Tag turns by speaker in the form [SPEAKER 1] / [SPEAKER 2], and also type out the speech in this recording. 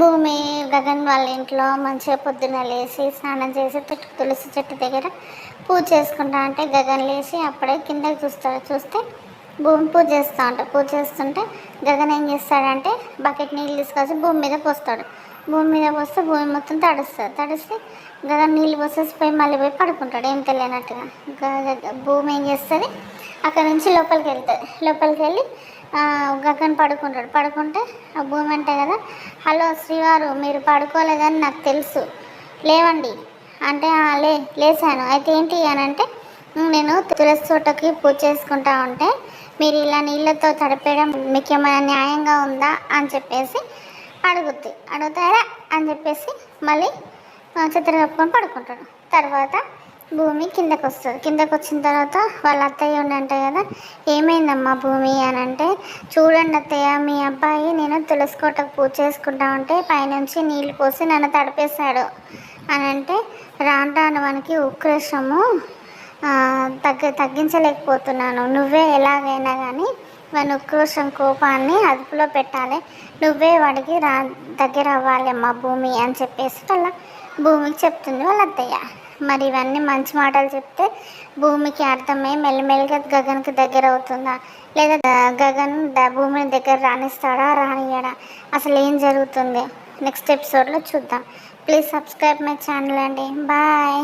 [SPEAKER 1] భూమి గగన్ వాళ్ళ ఇంట్లో మంచిగా పొద్దున్న లేచి స్నానం చేసి తులసి చెట్టు దగ్గర పూజ చేసుకుంటా అంటే గగన్ లేచి అప్పుడే కిందకి చూస్తాడు. చూస్తే భూమి పూజ చేస్తూ ఉంటాడు. పూజ చేస్తుంటే గగన్ ఏం చేస్తాడంటే బకెట్ నీళ్ళు తీసుకొచ్చి భూమి మీద పోస్తాడు. భూమి మీద పోస్తే భూమి మొత్తం తడుస్తుంది. తడిస్తే గగన్ నీళ్ళు పోసేసి పోయి మళ్ళీ పోయి పడుకుంటాడు ఏం తెలియనట్టుగా. భూమి ఏం చేస్తుంది, అక్కడ నుంచి లోపలికి వెళ్ళి గగన్ పడుకుంటాడు. పడుకుంటే ఆ భూమి అంటే కదా, హలో శ్రీవారు మీరు పడుకోలేదని నాకు తెలుసు, లేవండి అంటే లేచాను. అయితే ఏంటి అని అంటే నేను తులసి తోటకి పూజ చేసుకుంటా ఉంటే మీరు ఇలా నీళ్ళతో తడిపేయడం మీకు ఏమైనా న్యాయంగా ఉందా అని చెప్పేసి అడుగుతారా అని చెప్పేసి మళ్ళీ చిత్ర కప్పుకొని పడుకుంటాడు. తర్వాత భూమి కిందకు వస్తుంది. కిందకు వచ్చిన తర్వాత వాళ్ళ అత్తయ్య ఉండంటే కదా, ఏమైందమ్మా భూమి అని అంటే, చూడండి అత్తయ్య మీ అబ్బాయి నేను తులసి కోటకు పూజ చేసుకుంటా ఉంటే పైనుంచి నీళ్ళు పోసి నన్ను తడిపేశాడు అని అంటే, రాను మనకి ఉక్రోషము తగ్గించలేకపోతున్నాను. నువ్వే ఎలాగైనా కానీ వాని ఉక్రోషం కోపాన్ని అదుపులో పెట్టాలి, నువ్వే వాడికి దగ్గర అవ్వాలి అమ్మ భూమి అని చెప్పేసి వాళ్ళ భూమికి చెప్తుంది వాళ్ళ అత్తయ్య. మరి ఇవన్నీ మంచి మాటలు చెప్తే భూమికి అర్థమై మెల్లిమెల్లిగా గగన్కి దగ్గర అవుతుందా, లేదా గగన్ భూమిని దగ్గర రానియడా, అసలు ఏం జరుగుతుంది నెక్స్ట్ ఎపిసోడ్లో చూద్దాం. ప్లీజ్ సబ్స్క్రైబ్ మై ఛానల్ అండి. బాయ్.